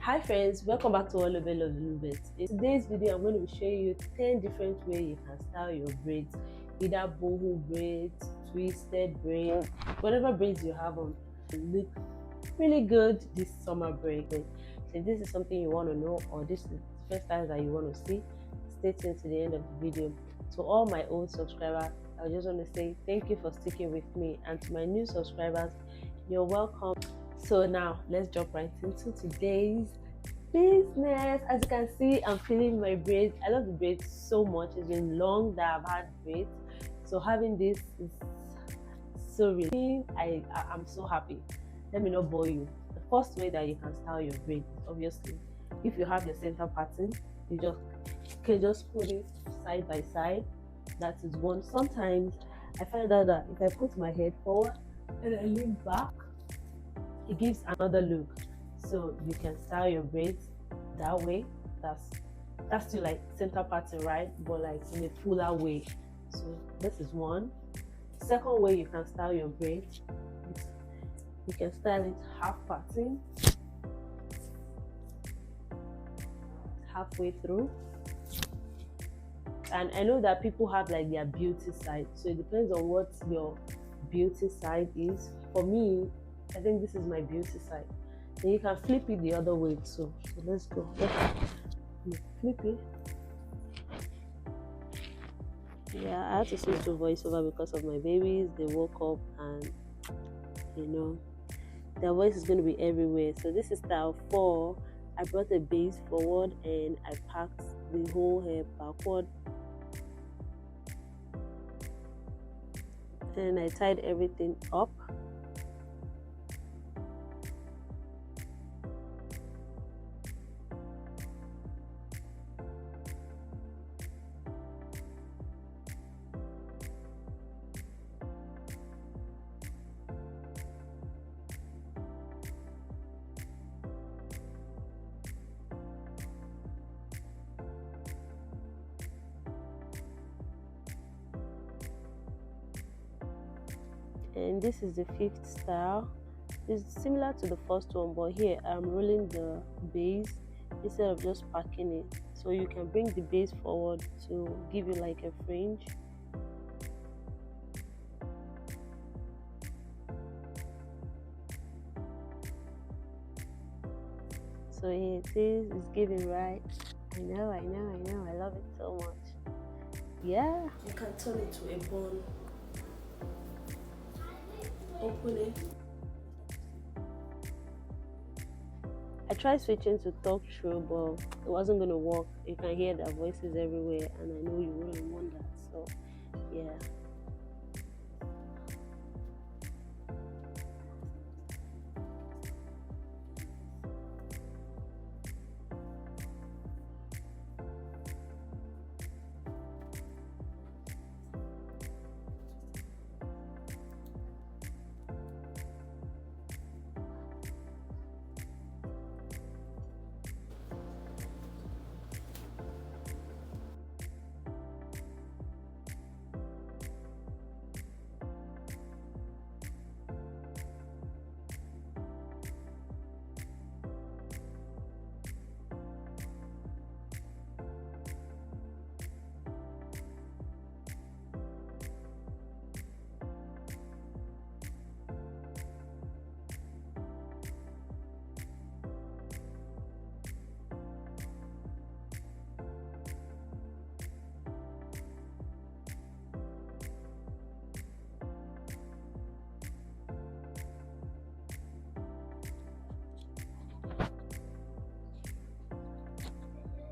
Hi friends, welcome back to All Over Love Lubet. In today's video, I'm going to be showing you 10 different ways you can style your braids, either boho braids, twisted braids, whatever braids you have on, look really good this summer break. So if this is something you want to know, or this is the first time that you want to see, stay tuned to the end of the video. To all my old subscribers, I just want to say thank you for sticking with me, and to my new subscribers, you're welcome. So now let's jump right into today's business. As you can see, I'm feeling my braids. I love the braids so much. It's been long that I've had braids, so having this is so relieving. I'm so happy. Let me not bore you. The first way that you can style your braids, obviously, if you have your center pattern, you can just put it side by side. That is one. Sometimes I find out that if I put my head forward and I lean back, it gives another look. So you can style your braids that way. That's still like center pattern, right? But like in a fuller way. So this is one. Second way you can style your braids, you can style it half pattern, halfway through. And I know that people have like their beauty side, so it depends on what your beauty side is. For me, I think this is my beauty side. Then you can flip it the other way too. So let's go. Flip it. Yeah, I had to switch to voiceover because of my babies. They woke up and their voice is going to be everywhere. So this is style 4. I brought the base forward and I packed the whole hair backward. And I tied everything up. And this is the 5th style. It's similar to the first one, but here I'm rolling the base instead of just packing it. So you can bring the base forward to give you like a fringe. So here it is. It's giving right. I know. I love it so much. Yeah. You can turn it to a bun. Open it. I tried switching to talk through, but it wasn't going to work. You can hear their voices everywhere, and I know you wouldn't want that. So, yeah.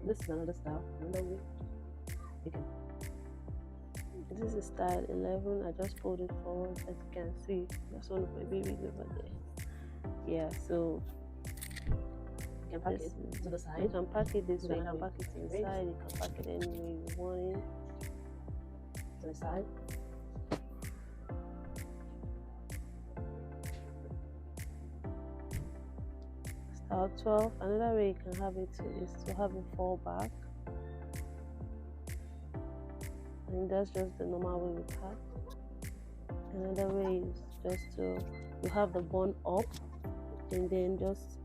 This is another style, another way. This is style 11. I just pulled it forward, as you can see. That's one of my babies over there. Yeah, so you can pack it to the side. You can pack it this way. You can pack it inside. You can pack it any way you want it. To the side. Style 12. Another way you can have it is to have it fall back. And that's just the normal way we pack. Another way is just to you have the bun up and then just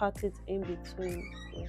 part it in between. Yeah.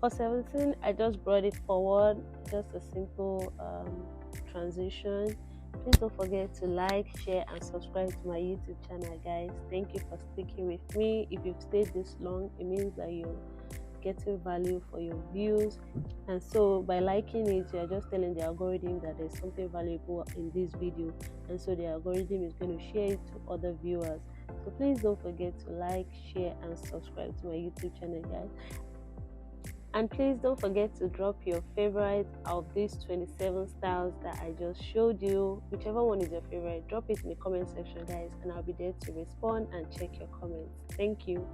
For 17, I just brought it forward, just a simple transition. Please don't forget to like, share, and subscribe to my YouTube channel, guys. Thank you for sticking with me. If you've stayed this long, it means that you're getting value for your views. And so by liking it, you're just telling the algorithm that there's something valuable in this video. And so the algorithm is going to share it to other viewers. So please don't forget to like, share, and subscribe to my YouTube channel, guys. And please don't forget to drop your favorite of these 27 styles that I just showed you. Whichever one is your favorite, drop it in the comment section, guys, and I'll be there to respond and check your comments. Thank you.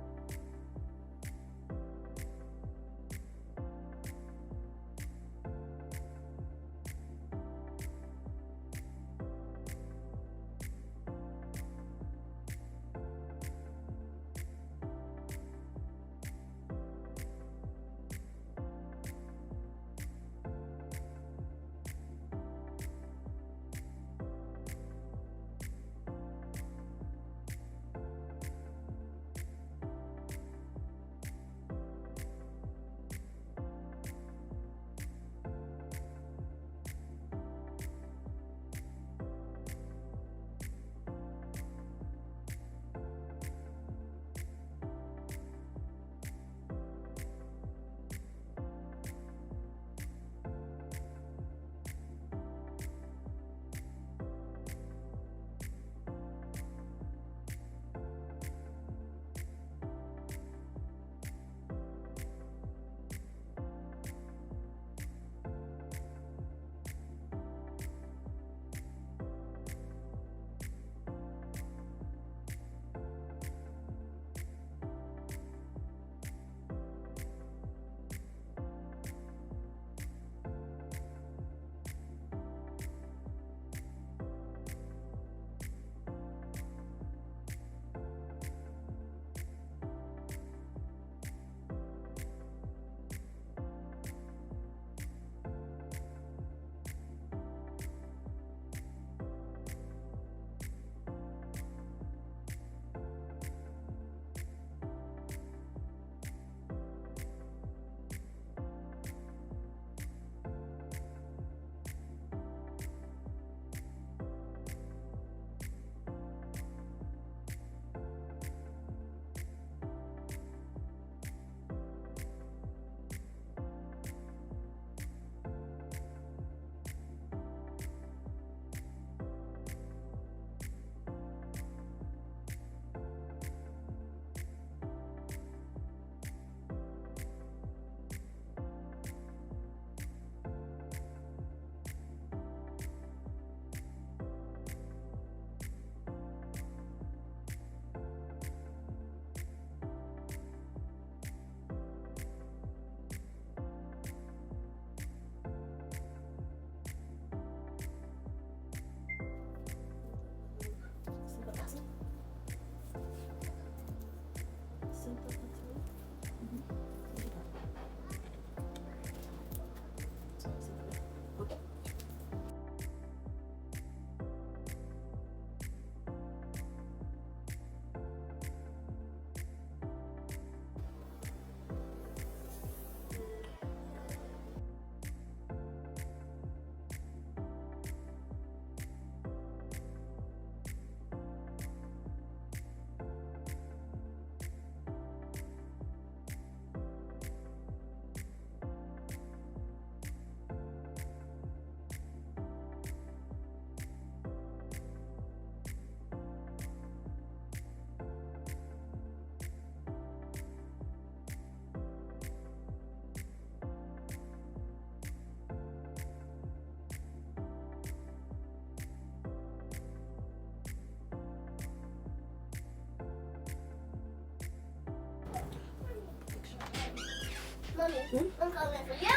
Mommy, I'm coming for you.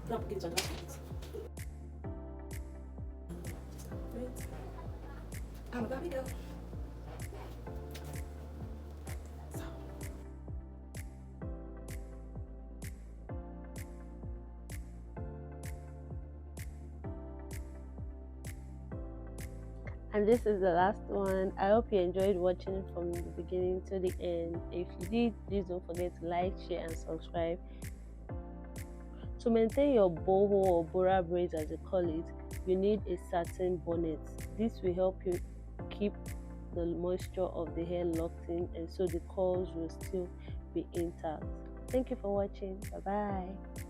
Don't forget to I'm about to go. And this is the last one. I hope you enjoyed watching from the beginning to the end. If you did, please don't forget to like, share, and subscribe. To maintain your boho or bora braids, as they call it, you need a satin bonnet. This will help you keep the moisture of the hair locked in, and so the curls will still be intact. Thank you for watching. Bye bye.